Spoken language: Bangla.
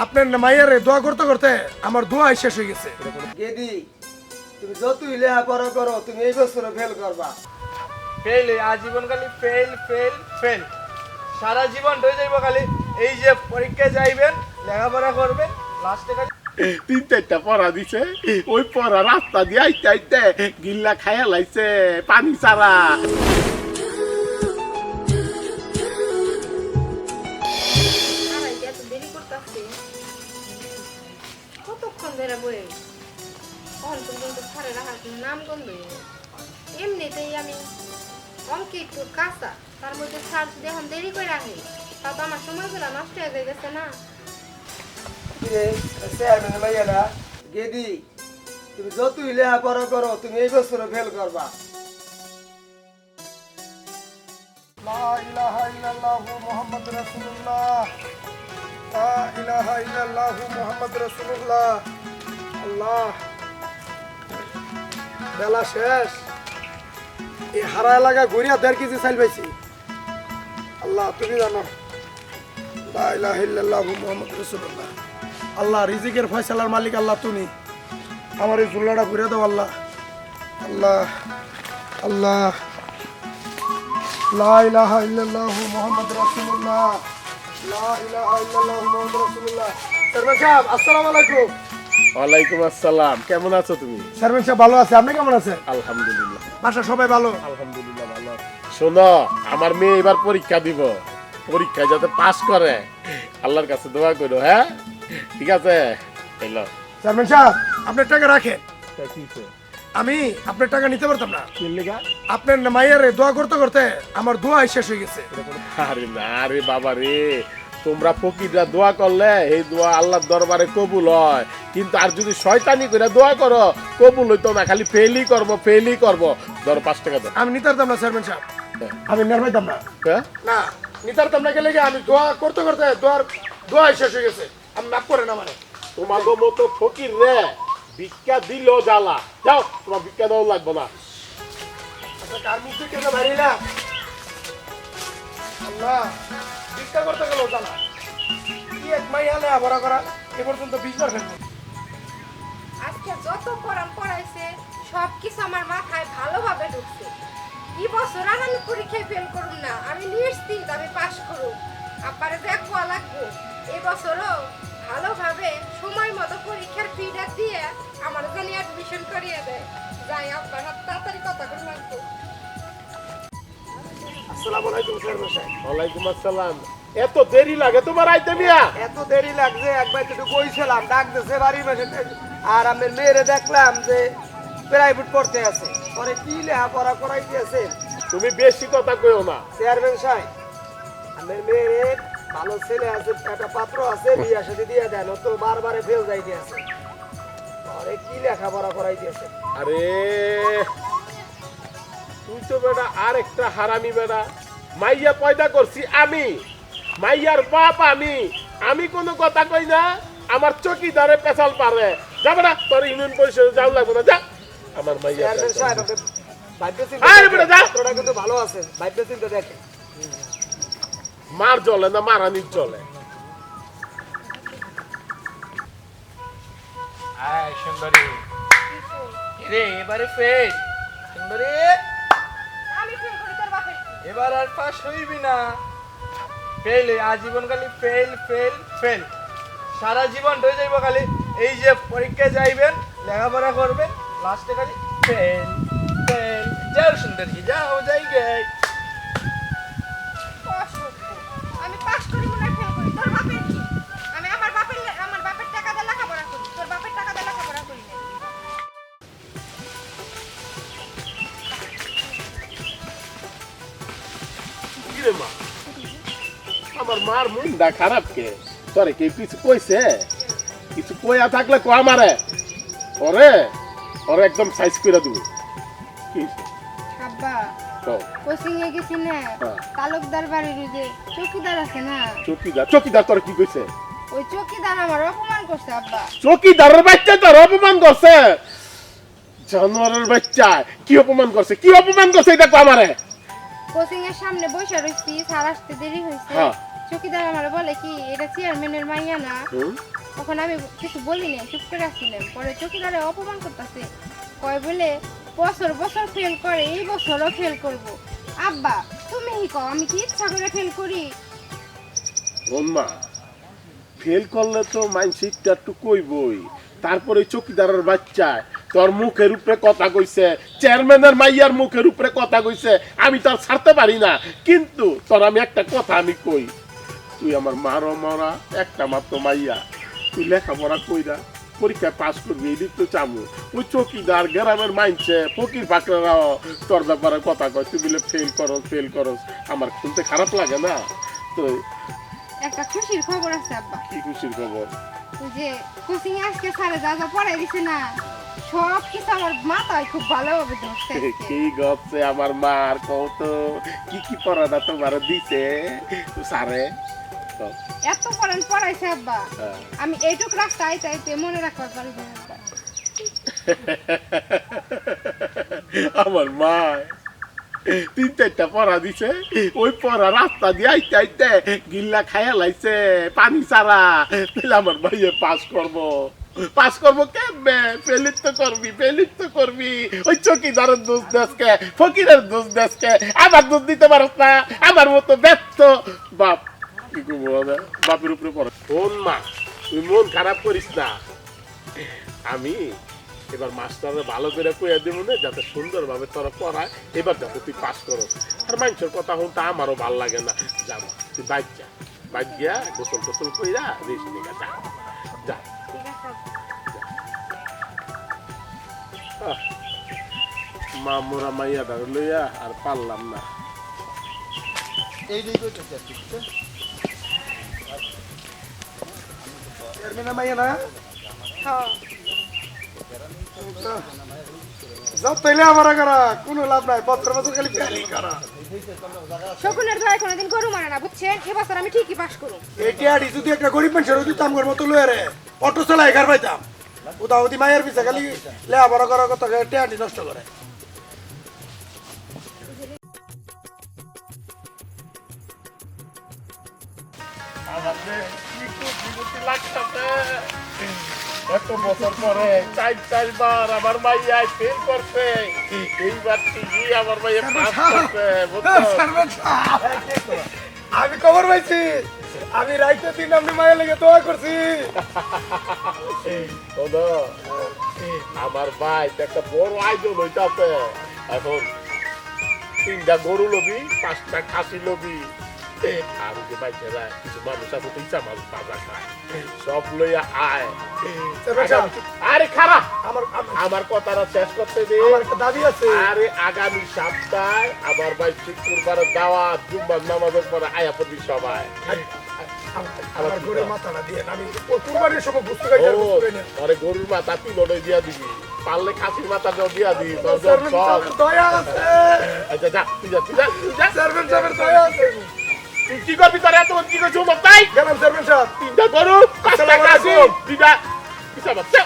আপনার মাইয়ারে দোয়া করতে করতে আমার দোয়া শেষ হয়ে গেছে। গেদি তুমি যতই লেখাপড়া করো তুমি এই বছর ফেল করবা। ফেল আজীবন খালি ফেল ফেল ফেল সারা জীবন হয়ে যাইব খালি এই যে পরীক্ষায় যাইবেন লেখাপড়া করবেন লাস্টে খালি 3-4টা পড়া দিছে ওই পড়া রাস্তা দিয়ে আইতে আইতে গিল্লা খাইয়া লাইছে পানি ছাড়া। কতক্ষণ ধরে বই ছাড়ে রাখার নাম গন্ধ এমনিতেই আমি অঙ্কে একটু কাঁচা তার মধ্যে ছাড় যদি এখন দেরি করে রাখি তা তো আমার সময়গুলো নষ্ট হয়ে গেছে না। মাইয়ারা গেদি তুমি যতই লেখাপড়া করো তুমি এই বছর ফেল করবা। লা ইলাহা ইল্লাল্লাহু মুহাম্মাদুর রাসূলুল্লাহ লা ইলাহা ইল্লাল্লাহু মুহাম্মাদুর রাসূলুল্লাহ। আল্লাহ বেলা শেষ এই হারা এলাকা ঘুরিয়া 1.5 কেজি চাল পাইছি। আল্লাহ তুমি জানো। লা ইলাহা ইল্লাল্লাহু মুহাম্মাদুর রাসূলুল্লাহ। আল্লাহ রিজিকের ফয়সালার মালিক আল্লাহ তুমি আমার এই চুলাটা ঘুরে দাও আল্লাহ। আল্লাহ আল্লাহ লা ইলাহা ইল্লাল্লাহু মুহাম্মাদুর রাসূলুল্লাহ লা ইলাহা ইল্লাল্লাহু মুহাম্মাদুর রাসূলুল্লাহ। চেয়ারম্যান সাহেব আসসালামু আলাইকুম। ওয়ালাইকুম আসসালাম, কেমন আছো তুমি? চেয়ারম্যান সাহেব ভালো আছে, আপনি কেমন আছেন? আলহামদুলিল্লাহ। বাসা সবাই ভালো? আলহামদুলিল্লাহ ভালো। শোনো, আমার মেয়ে এবার পরীক্ষা দিব, পরীক্ষায় যাতে পাস করে আল্লাহর কাছে দোয়া করো। হ্যাঁ ঠিক আছে। হ্যালো চেয়ারম্যান সাহেব আপনার টাকা রাখেন। কিছে আমি আপনার টাকা নিতে পারতাম না। কি লেগা? আপনার মাইয়ারে দোয়া করতে করতে আমার দোয়া শেষ হয়ে গেছে। আরে না রে বাবা রে, তোমরা ফকিররা দোয়া করলে এই দোয়া আল্লাহর দরবারে কবুল হয়, কিন্তু আর যদি শয়তানি করে দোয়া করো কবুল হইতো না, খালি ফেলই করবো ফেলই করবো। ধরো 5 টাকা দাও। আমি নিতে পারতাম না চেয়ারম্যান সাহেব, আমি নের পাইতাম না। হ্যাঁ না নিতে পারতাম না, গেলে আমি দোয়া করতে করতে দোয়া শেষ হয়ে গেছে। আমি মাফ করে না মানে তোমাদের মতো ফকির রে ভিক্ষা দিলেও জ্বালা। যাও, তোমার ভিক্ষা দেওয়া লাগবে না। কার মুখে কেন মারিলাম আল্লাহ, ভিক্ষা করতে গেল জানা কি এক মাইয়া লেখাপড়া করা এ পর্যন্ত 20 বার ফেলবো। আজকে যত কোরআন পড়াইছে সব কিছু আমার মাথায় ভালোভাবে ঢুকছে। এই বছর আর আমি পরীক্ষায় ফেল করুম না, আমি নিশ্চিত আমি পাস করুম। আপারে দেখবো লাগবো এই বছরও ভালোভাবে সময় মতো পরীক্ষার ফিটা দিয়ে আমার জানি অ্যাডমিশন করিয়ে দেয়। যাই আপনার হাত তাড়াতাড়ি কথা করে লাগবো। আসসালামু আলাইকুম চেয়ারম্যান সাহেব। ওয়ালাইকুম আসসালাম। এত দেরি লাগে তোমার আইতে মিয়া? এত দেরি লাগছে, একবার একটু বইছিলাম ডাক দিছে বাড়ির পাশে, আর আমার মেয়েরে দেখলাম যে প্রাইভেট পড়তে আছে, পরে কি লেখাপড়া করাইতেছে। তুমি বেশি কথা কইও না। চেয়ারম্যান সাহেব আমার মেয়েরে ভালো ছেলে আছে, একটা পাত্র আছে, বিয়া সাথে দিয়ে দেন, ও তো বারবারে ফেল যাইতে আছে, পরে কি লেখাপড়া করাইতেছে। আরে তুই তো বেটা আর একটা হারামি বেটা। মাইয়া পয়দা করছি আমি, মাইয়ার বাপ আমি, আমি কোনো কথা কই না। আমার চকিদারে পেছাল পারে যাবে না, তোর ইউনিয়ন পরিষদে যাও লাগবে না, যা। আমার মাইয়া চেয়ারম্যান সাহেব আপনি ভাবতে আরে বেটা যা। চিন্তা কিন্তু ভালো আছে, ভাবতে চিন্তা দেখেন। মার চলে না মারানির চলে। আয় সুন্দরী রে এবারে ফেল সুন্দরী, আমি ফেল করি তোর বাপের কি? এবার আর পাস হইবি না। ফেল আজীবন খালি ফেল ফেল ফেল সারা জীবন হয়ে যাইব খালি এই যে পরীক্ষায় যাইবেন লেখাপড়া করবেন লাস্টে খালি ফেল ফেল। যাও সুন্দরী যাও যাই গে। অসভ্য। আমি পাস করি মনে হয় ফেল করি তোর বাপের কি? আমি আমার বাপের টাকা দিয়ে লেখাপড়া করি, তোর বাপের টাকা দিয়ে লেখাপড়া করি না। কি রে মা, আমার মার মুন্ডা খারাপ কে? তোরে কি কিছু কইছে? কিছু কইয়া থাকলে কো আমারে, ওরে ওরে একদম সাইজ করে দিব। কি আব্বা তো কোচিং এ গেছি না, হ্যাঁ। তালুকদার বাড়ির ওই যে চৌকিদার আছে না, চকিদার তোর কি কইছে? ওই চৌকিদার আমার অপমান করছে আব্বা। চকিদারের বাচ্চা তোর অপমান করছে? জানোয়ারের বাচ্চা কি অপমান করছে? কি অপমান করছে এটা কো আমারে। কোচিং এর সামনে বসে রইছি, স্যার আসতে দেরি হয়েছে, হ্যাঁ। চকিদার আমার বলে কি এটা চেয়ারম্যানের মাইয়া না, হুম? তখন আমি কিছু বলি না, চুপ করে আসছিলাম। পরে চকিদারে অপমান করতেছে, কয় বলে বছর বছর ফেল করে, এই বছরও ফেল করব। আব্বা তুমি কও আমি কি ইচ্ছা করে ফেল করি? মা ফেল করলে তো মানসিকটা একটু কইবই, তারপরে চকিদারের বাচ্চা তোর মুখের উপরে কথা কইছে, চেয়ারম্যানের মাইয়ার মুখের উপরে কথা কইছে, আমি তো আর ছাড়তে পারি না। কিন্তু তোর আমি একটা কথা আমি কই, তুই আমার মারো মরা একটা মাত্র মাইয়া, তুই লেখাপড়া কইরা পরীক্ষায় পাস করবি, এদিক তো চামু। ওই চকিদার গ্রামের মাইনছে ফকির ফাকরাও তোর ব্যাপারে কথা কয়, তুই বলে ফেল করস, আমার শুনতে খারাপ লাগে না? তো একটা খুশির খবর আছে আব্বা, কি খুশির খবর? ওই যে কোচিং আজকে স্যারে যা যা পড়াই দিছে না, সব কিছু আমার মাথায় খুব ভালোভাবে ধরছে আজকে। কি গছে আমার মার কত কি পড়াটা তোমার দিছে স্যারে? এত পড়ান পড়াইছে আব্বা, হ্যাঁ। আমি এইটুক রাস্তা আইতে আইতে মনে রাখবার পারি না আব্বা। আমার মা 3-4টা পড়া দিছে, ওই পড়া রাস্তা দিয়ে আইতে আইতে গিল্লা খাইয়া লাইছে পানি ছাড়া, তাহলে আমার ভাইয়ে পাস করবো কেমনে? ফেলিত তো করবি ওই চকিদারের দোষ দেশকে, ফকিরের দোষ দেশকে, আমার দোষ দিতে পারস না? আমার মতো ব্যর্থ বাপ কি করবো, বাপের উপরে পড়ে। শোন মা, তুই মন খারাপ করিস না, আমি এবার মাস্টারে ভালো করে কইয়া দিব না, যাতে সুন্দরভাবে তোরা পড়ায়, এবার যাতে তুই পাস করো। আর মানুষের কথা শুনতে আমারও ভাল লাগে না। যা মা, তুই বাইক গিয়া গোসল টোসল কইরা রেস্ট নিগা, যা। ঠিক আছে আব্বা। মা মোরা মাইয়া ধর লইয়া আর পারলাম না। চেয়ারম্যানের মাইয়া না? হ্যাঁ, যাও তাইলে আমার করা কোনো লাভ নাই, বছর বছর খালি ফেলই করা। শকুনের দয়া কোনোদিন গরু মানে না, বুঝছেন? এবছর আমি ঠিকই পাস করব। এই টিয়াডি যদি একটা গরিব মানুষের দিতাম ঘর মতো লয়ে রে, অটো চালাই ঘর পাইতাম। উদাহরণী মায়ের পিছা খালি লেখাপড়া করার কথা টিয়াডি নষ্ট করে। এত বছর পরে 4বার আমার মাইয়া ফেল করছে, এইবার ঠিকই আমার মাইয়া পাস করছে, বুঝছো? আমি খবর পাইছি, আমি রাইতে দিন আপনি মায়ের লেগে দোয়া করছি। শোনো, আমার ভাই তো একটা বড় আয়োজন হইতাছে এখন। 3টা গরু লবি, 5টা খাসি লবি, আর যে বাইকেরা কিছু মানুষ আছে তো ইচ্ছা মাছ বাজা খায়, সব লইয়া আয়। আরে খারাপ, আমার কথাটা শেষ করতে দে। আমার একটা দাবি আছে। আরে আগামী সপ্তাহে আমার ভাই শুক্রবারের দাওয়াত, জুম্মার নামাজের পরে আয়া পড়বি সবাই। আমার গরুর মাথাটা দিয়ে আমি কুরবানির সময় বুঝতে পারি না, বুঝতে পারি না। আরে গরুর মাথা তুই লড়ে দিয়া দিবি, পারলে খাসির মাথাটাও দিয়া দিবি। চেয়ারম্যান সাহেবের দয়া আছে। আচ্ছা যা, তুই যা। চেয়ারম্যান সাহেবের দয়া আছে। তুই কি করবি? তোর এত কি করছিস? তাই গেলাম চেয়ারম্যান সাহেব। 3টা গরু, 5টা খাসি, 2টা হিসাব আছে।